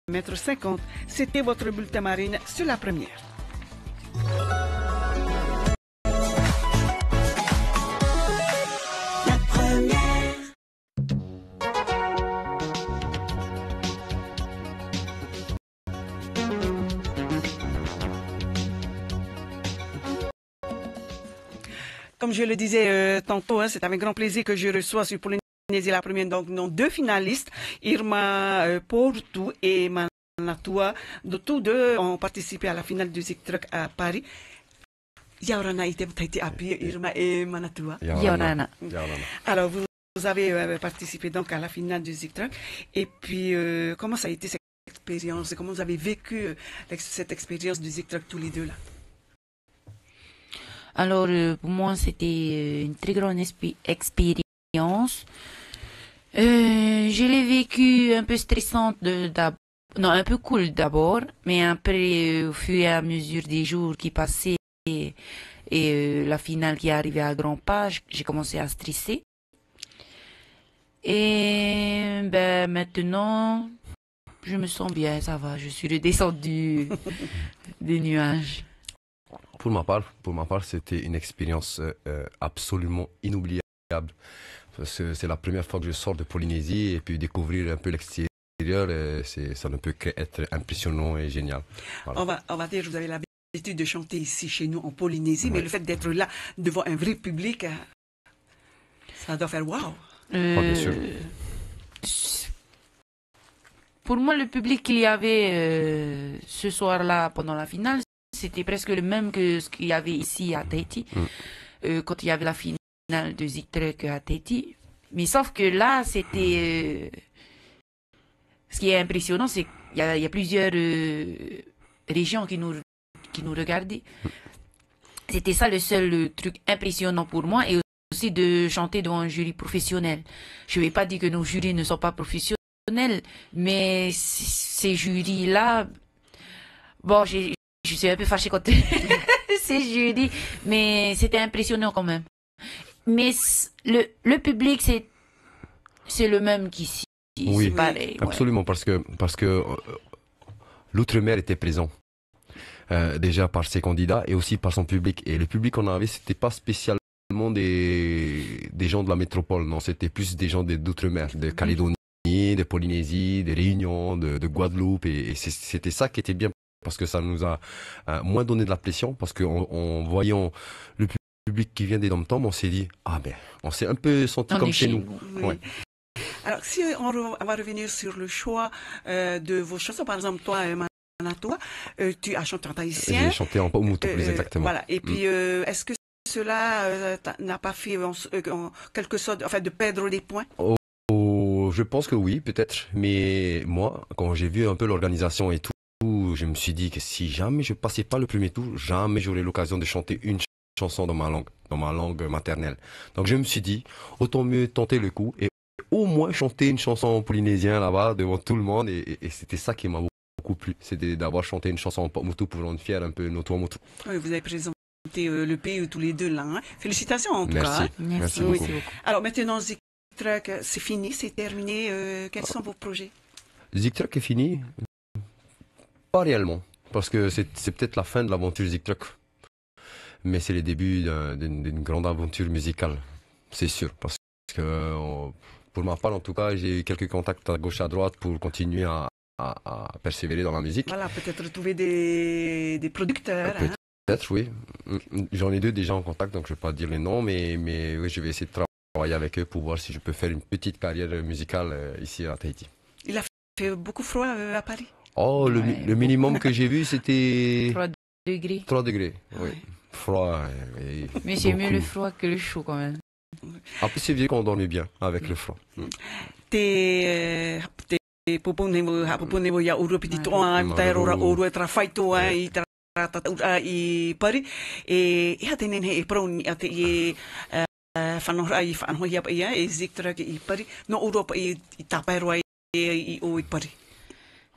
Mètre 50, c'était votre bulletin marine sur la première. La première. Comme je le disais tantôt, c'est avec grand plaisir que je reçois sur Polynésie la première, donc nos deux finalistes, Irma Portu et Manatua. Tous deux ont participé à la finale du Zik Truck à Paris. Yaurana été appuyé Irma et Manatua. Yaurana. Alors vous avez participé donc à la finale du Zik Truck. Et puis comment ça a été cette expérience? Comment vous avez vécu cette expérience du Zik Truck tous les deux là? Alors, pour moi, c'était une très grande expérience. Je l'ai vécu un peu stressante, non, un peu cool d'abord, mais après, au fur et à mesure des jours qui passaient et la finale qui est arrivée à grands pas, j'ai commencé à stresser. Et ben, maintenant, je me sens bien, ça va, je suis redescendue des nuages. Pour ma part, c'était une expérience absolument inoubliable. C'est la première fois que je sors de Polynésie et puis découvrir un peu l'extérieur, ça ne peut qu'être impressionnant et génial. Voilà. On va dire que vous avez l'habitude de chanter ici chez nous en Polynésie, mais le fait d'être là devant un vrai public, ça doit faire waouh. Bien sûr. Pour moi, le public qu'il y avait ce soir-là pendant la finale, c'était presque le même que ce qu'il y avait ici à Tahiti, quand il y avait la finale de Zik Truck à Tahiti. Mais sauf que là, c'était... ce qui est impressionnant, c'est qu'il y a plusieurs régions qui nous regardaient. C'était ça le seul truc impressionnant pour moi, et aussi de chanter devant un jury professionnel. Je ne vais pas dire que nos jurys ne sont pas professionnels, mais ces jurys-là... Bon, je suis un peu fâchée contre ces jurys, mais c'était impressionnant quand même. Mais le public, c'est le même qu'ici. Oui, c'est pareil, absolument, ouais. parce que l'outre-mer était présent. Déjà par ses candidats et aussi par son public. Et le public qu'on avait, c'était pas spécialement des gens de la métropole, non, c'était plus des gens d'outre-mer, de Calédonie, de Polynésie, de Réunion, de Guadeloupe. Et c'était ça qui était bien, parce que ça nous a moins donné de la pression, parce qu'en voyant le public qui vient des dom-toms, on s'est dit, ah ben, on s'est un peu senti comme chez nous. Oui. Ouais. Alors, si on va revenir sur le choix de vos chansons, par exemple, toi, Manatua, tu as chanté en tahitien. J'ai chanté en Paumotu, plus exactement. Voilà. Et puis, est-ce que cela n'a pas fait en quelque sorte, enfin, de perdre des points? Je pense que oui, peut-être. Mais moi, quand j'ai vu un peu l'organisation et tout, je me suis dit que si jamais je passais pas le premier tour, jamais j'aurais l'occasion de chanter une chanson dans ma langue maternelle. Donc je me suis dit, autant mieux tenter le coup et au moins chanter une chanson polynésien là-bas devant tout le monde. Et c'était ça qui m'a beaucoup plu. C'était d'avoir chanté une chanson en Paumotu pour rendre fier un peu nos Tuamotu. Oui, vous avez présenté le pays tous les deux là. Hein. Félicitations en tout Merci. cas. Hein. Merci Oui. beaucoup. Alors maintenant, Zik Truck, c'est fini, c'est terminé. Quels sont vos projets? Zik Truck est fini? Pas réellement, parce que c'est peut-être la fin de l'aventure Zik Truck. Mais c'est le début d'une grande aventure musicale, c'est sûr. Parce que pour ma part, en tout cas, j'ai eu quelques contacts à gauche à droite pour continuer à persévérer dans la musique. Voilà, peut-être trouver des producteurs. Peut-être, oui. J'en ai deux déjà en contact, donc je ne vais pas dire les noms, mais oui, je vais essayer de travailler avec eux pour voir si je peux faire une petite carrière musicale ici à Tahiti. Il a fait beaucoup froid à Paris? Oh, le minimum que j'ai vu, c'était 3 degrés. 3 degrés, oui. Froid. Mais c'est mieux le froid que le chaud quand même. En plus, c'est vieux qu'on dormait bien avec le froid. Pupunemo ya uru piti toa taero uru e trafaito i i Paris e ia tenen he proni ate i fanora i fanhoia pa ia e Zik Truck i Paris no Europa i tapaero i o i Paris.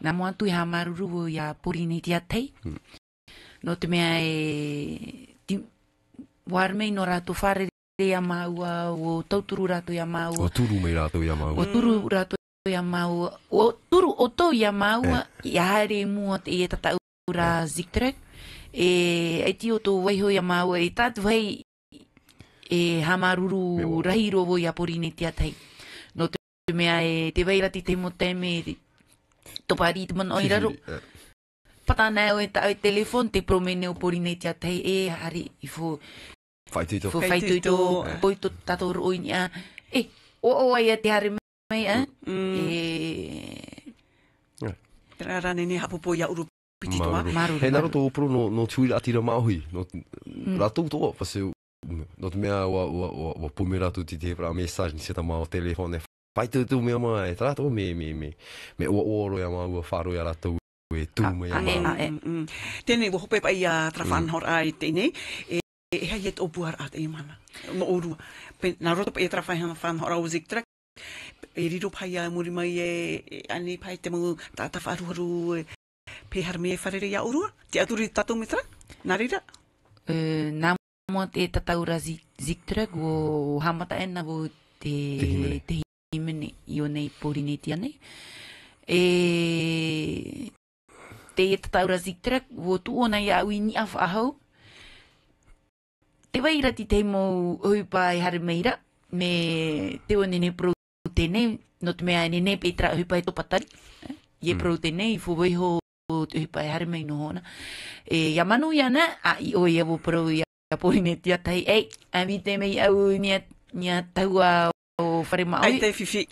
Na moa tui ha maruru ya Polynesia tei. No te mea warmei no rato whare ya maua o tauturu rato ya maua. O turu mei rato ya maua. O turu rato ia mau, o turu o tō ia mau, i haere mua te e tataura Ziktrek, e ti o tō waiho ia mau, e tātu hei e hamaruru rahirovo ia porine tia tei. No te mea e te wairati te mo teme, topari te mana oiraro. Patana o e ta o telefon, te promene o porine tia tei, e hari i fo whaituito, poito tatoru oinia, o ai te hare mai, Rara nene hapopo ia uru piti toa. He naro tō pro no tuira atira maui. No ratou toa, paseu. No te mea wa pumera tu te pra mensagem se ta mau telefone. Pai tu mea ma e trato me o oro ia mau faro ia ratou e tu mea ma. Tēnei wo hope pai a trafan hor ai tēnei. E hai et opuar at e mana. No oru. Na roto pai trafan hor au Ziktrek. E riro pai a muri mai e ani pai te mau tata wharuharu pe harme e wharere ia urua. Te aturi tatou metra? Narira? Nā mua te tataura Ziktrek o hamata ena o te himene i o nei porine tia nei. Te tataura Ziktrek o tu ona ia ui ni afu ahau. Te wairati te mo huipa e hare meira me te o nene pro tēnei, no te mea nene petra huipa e topatari. Ie pro tēnei, fu weiho te huipa e hare mei no hona. Ia manu ia na, i o ia wo pro ia porine tia tai, a mi te mei au nia taua o whare maui. Ai te whiwhi.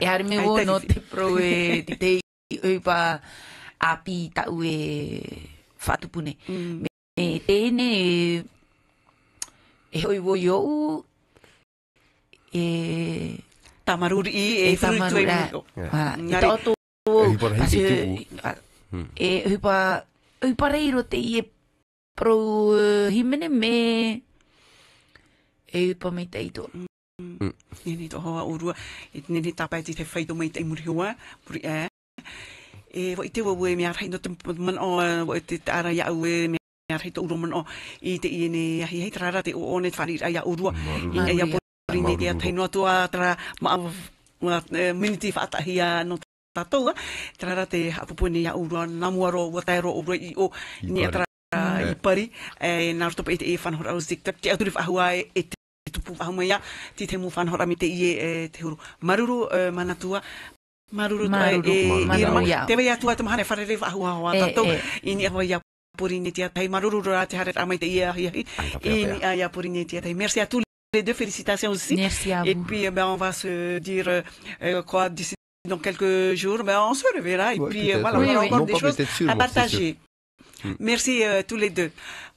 E hare mei o no te pro e te huipa api tau e whatupune. Me tēne e hoi wo iou Tamaruri e fruitu e muto. I tauto e huipa reiro te i e pro himene me e huipa mei te ito. Nene to hoa urua. Nene tapai te te whaito mei te muri hoa. Puri e. E wa i te wawe me arhai no te man o wa te ara ia ue me arhai to uro man o i te i ne ahi hei trara te o one wharir a ia urua. I e ia porine te atai no atua tra miniti whaatahia no tatoa. Trara te hapupune ia urua namuaro wa tairo urua i o ni atra i pari. Nā roto pa i te e whanhora au Ziktrek. Te aturi whahua e te tupu whahuma ia. Ti te mu whanhora mi te i e te huru. Maruru manatua. Maruru ia. Te wei atua te mahane wharere whahua hoa tatou. I ni awa ia porine tia tai. Maruru ra te haret amai te i ahi ahi. I ni a ia porine tia tai. Merci à tous les deux. Félicitations aussi. Merci à vous. Et puis on va se dire quoi d'ici dans quelques jours. On se reverra. Et puis voilà, on a encore des choses à partager. Merci tous les deux.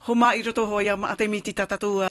Homa i roto hoia ma te miti tatatua.